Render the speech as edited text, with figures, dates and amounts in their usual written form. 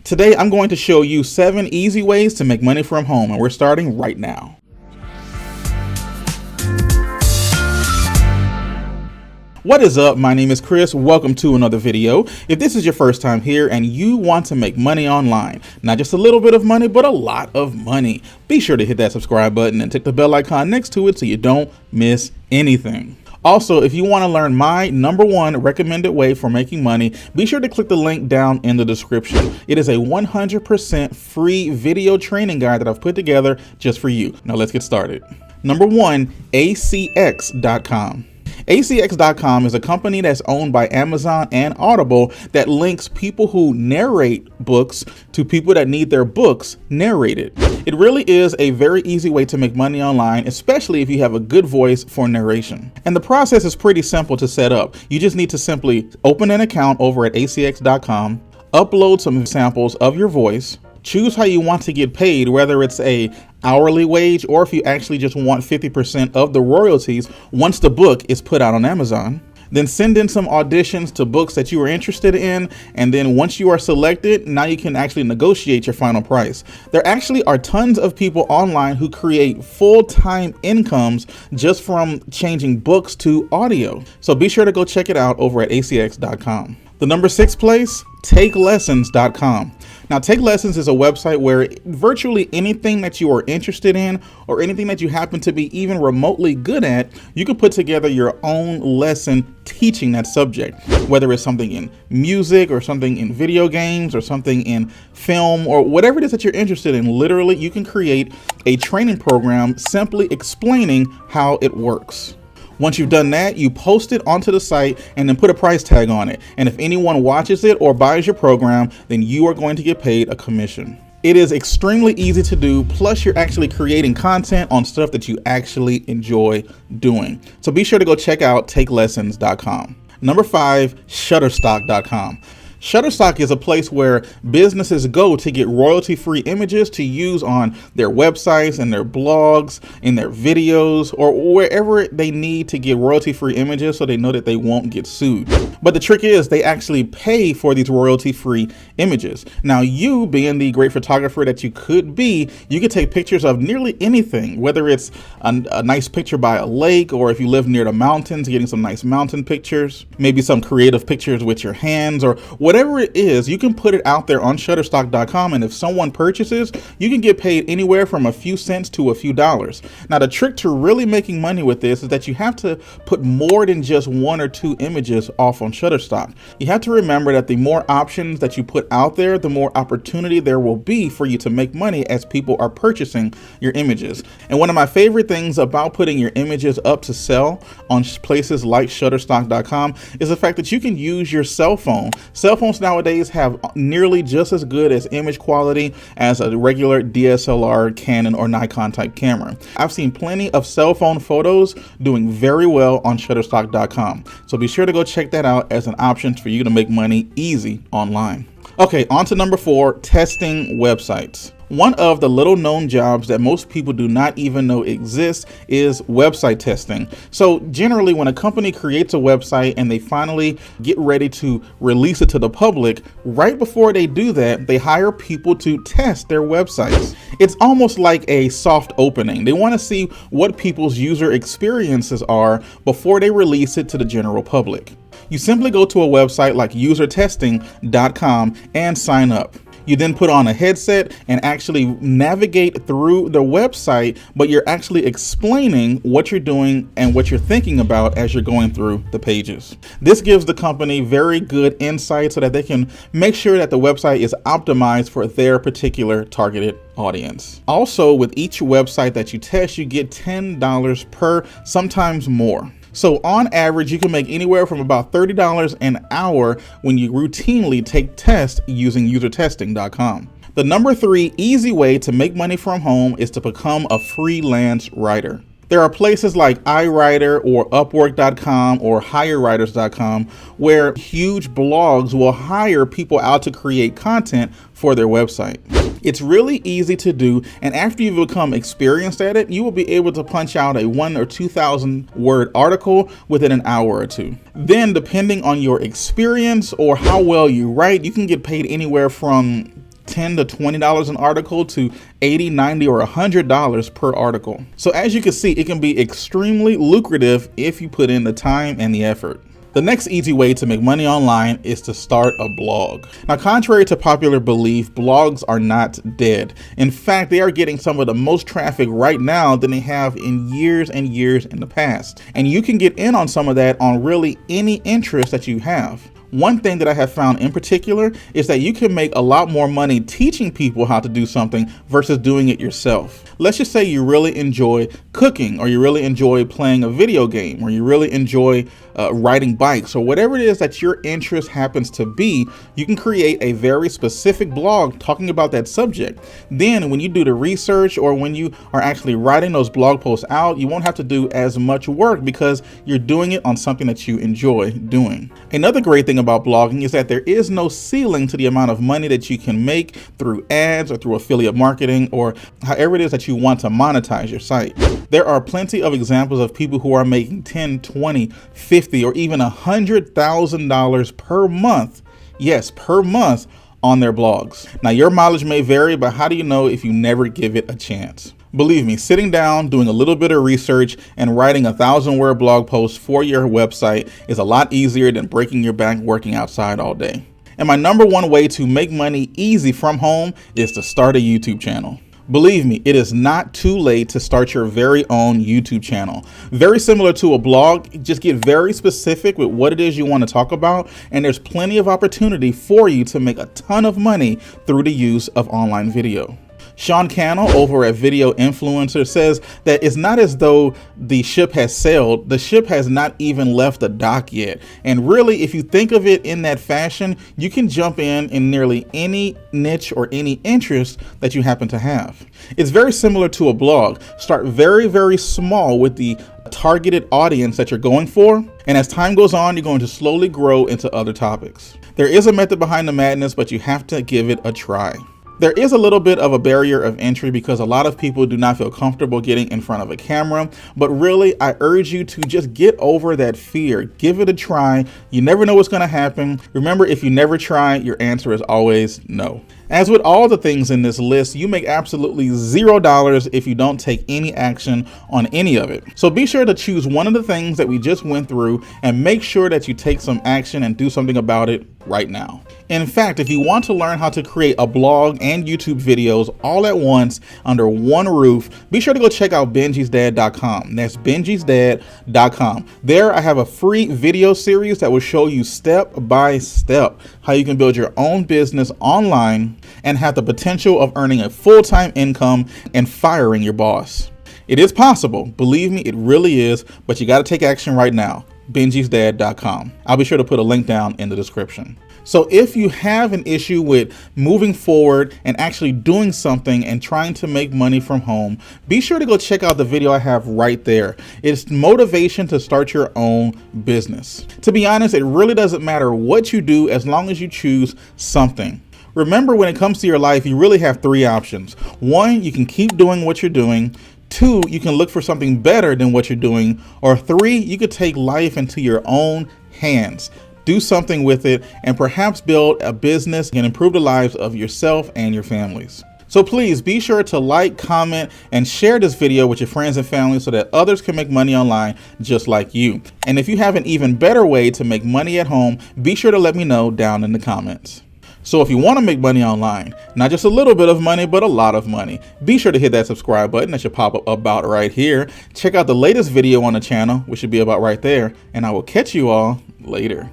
Today, I'm going to show you 7 easy ways to make money from home, and we're starting right now. What is up? My name is Chris. Welcome to another video. If this is your first time here and you want to make money online, not just a little bit of money, but a lot of money, be sure to hit that subscribe button and tick the bell icon next to it so you don't miss anything. Also, if you want to learn my #1 recommended way for making money, be sure to click the link down in the description. It is a 100% free video training guide that I've put together just for you. Now let's get started. Number 1, ACX.com. ACX.com is a company that's owned by Amazon and Audible that links people who narrate books to people that need their books narrated. It really is a very easy way to make money online, especially if you have a good voice for narration. And the process is pretty simple to set up. You just need to simply open an account over at ACX.com, upload some samples of your voice, choose how you want to get paid, whether it's a hourly wage or if you actually just want 50% of the royalties once the book is put out on Amazon. Then send in some auditions to books that you are interested in, and then once you are selected, now you can actually negotiate your final price. There actually are tons of people online who create full-time incomes just from changing books to audio. So be sure to go check it out over at ACX.com. The number 6 place, TakeLessons.com. Now, Take Lessons is a website where virtually anything that you are interested in or anything that you happen to be even remotely good at, you can put together your own lesson teaching that subject, whether it's something in music or something in video games or something in film or whatever it is that you're interested in. Literally, you can create a training program simply explaining how it works. Once you've done that, you post it onto the site and then put a price tag on it. And if anyone watches it or buys your program, then you are going to get paid a commission. It is extremely easy to do, plus you're actually creating content on stuff that you actually enjoy doing. So be sure to go check out TakeLessons.com. Number 5, Shutterstock.com. Shutterstock is a place where businesses go to get royalty-free images to use on their websites and their blogs, in their videos, or wherever they need to get royalty-free images so they know that they won't get sued. But the trick is they actually pay for these royalty-free images. Now, you being the great photographer that you could be, you could take pictures of nearly anything, whether it's a nice picture by a lake, or if you live near the mountains, getting some nice mountain pictures, maybe some creative pictures with your hands, or whatever it is, you can put it out there on Shutterstock.com, and if someone purchases, you can get paid anywhere from a few cents to a few dollars. Now, the trick to really making money with this is that you have to put more than just 1 or 2 images off on Shutterstock. You have to remember that the more options that you put out there, the more opportunity there will be for you to make money as people are purchasing your images. And one of my favorite things about putting your images up to sell on places like Shutterstock.com is the fact that you can use your cell phone. Cell phones nowadays have nearly just as good as image quality as a regular DSLR, Canon, or Nikon type camera. I've seen plenty of cell phone photos doing very well on Shutterstock.com. So be sure to go check that out as an option for you to make money easy online. Okay, on to number 4, testing websites. One of the little known jobs that most people do not even know exists is website testing. So generally when a company creates a website and they finally get ready to release it to the public, right before they do that, they hire people to test their websites. It's almost like a soft opening. They want to see what people's user experiences are before they release it to the general public. You simply go to a website like usertesting.com and sign up. You then put on a headset and actually navigate through the website, but you're actually explaining what you're doing and what you're thinking about as you're going through the pages. This gives the company very good insight so that they can make sure that the website is optimized for their particular targeted audience. Also, with each website that you test, you get $10 per, sometimes more. So on average, you can make anywhere from about $30 an hour when you routinely take tests using usertesting.com. The number 3 easy way to make money from home is to become a freelance writer. There are places like iWriter or Upwork.com or HireWriters.com where huge blogs will hire people out to create content for their website. It's really easy to do, and after you've become experienced at it, you will be able to punch out a 1,000 or 2,000 word article within an hour or two. Then, depending on your experience or how well you write, you can get paid anywhere from $10 to $20 an article to $80, $90, or $100 per article. So as you can see, it can be extremely lucrative if you put in the time and the effort. The next easy way to make money online is to start a blog. Now, contrary to popular belief, blogs are not dead. In fact, they are getting some of the most traffic right now than they have in years and years in the past. And you can get in on some of that on really any interest that you have. One thing that I have found in particular is that you can make a lot more money teaching people how to do something versus doing it yourself. Let's just say you really enjoy cooking, or you really enjoy playing a video game, or you really enjoy riding bikes, or whatever it is that your interest happens to be. You can create a very specific blog talking about that subject. Then when you do the research, or when you are actually writing those blog posts out, you won't have to do as much work because you're doing it on something that you enjoy doing. Another great thing about blogging is that there is no ceiling to the amount of money that you can make through ads or through affiliate marketing, or however it is that you want to monetize your site. There are plenty of examples of people who are making $10, $20, $50, or even $100,000 per month. Yes, per month on their blogs. Now, your mileage may vary, but how do you know if you never give it a chance? Believe me, sitting down, doing a little bit of research, and writing a 1,000-word blog post for your website is a lot easier than breaking your back working outside all day. And my number one way to make money easy from home is to start a YouTube channel. Believe me, it is not too late to start your very own YouTube channel. Very similar to a blog, just get very specific with what it is you want to talk about, and there's plenty of opportunity for you to make a ton of money through the use of online video. Sean Cannell over at Video Influencer says that it's not as though the ship has sailed. The ship has not even left the dock yet. And really, if you think of it in that fashion, you can jump in nearly any niche or any interest that you happen to have. It's very similar to a blog. Start very, very small with the targeted audience that you're going for. And as time goes on, you're going to slowly grow into other topics. There is a method behind the madness, but you have to give it a try. There is a little bit of a barrier of entry because a lot of people do not feel comfortable getting in front of a camera, but really I urge you to just get over that fear. Give it a try. You never know what's going to happen. Remember, if you never try, your answer is always no. As with all the things in this list, you make absolutely $0 if you don't take any action on any of it. So be sure to choose one of the things that we just went through and make sure that you take some action and do something about it right now. In fact, if you want to learn how to create a blog and YouTube videos all at once under one roof, be sure to go check out benjisdad.com. That's benjisdad.com. There I have a free video series that will show you step by step how you can build your own business online and have the potential of earning a full-time income and firing your boss. It is possible. Believe me, it really is, but you got to take action right now. benjisdad.com. I'll be sure to put a link down in the description. So if you have an issue with moving forward and actually doing something and trying to make money from home, be sure to go check out the video I have right there. It's motivation to start your own business. To be honest, it really doesn't matter what you do as long as you choose something. Remember, when it comes to your life, you really have three options. One, you can keep doing what you're doing. Two, you can look for something better than what you're doing. Or three, you could take life into your own hands. Do something with it and perhaps build a business and improve the lives of yourself and your families. So please be sure to like, comment, and share this video with your friends and family so that others can make money online just like you. And if you have an even better way to make money at home, be sure to let me know down in the comments. So if you want to make money online, not just a little bit of money, but a lot of money, be sure to hit that subscribe button that should pop up about right here. Check out the latest video on the channel, which should be about right there, and I will catch you all later.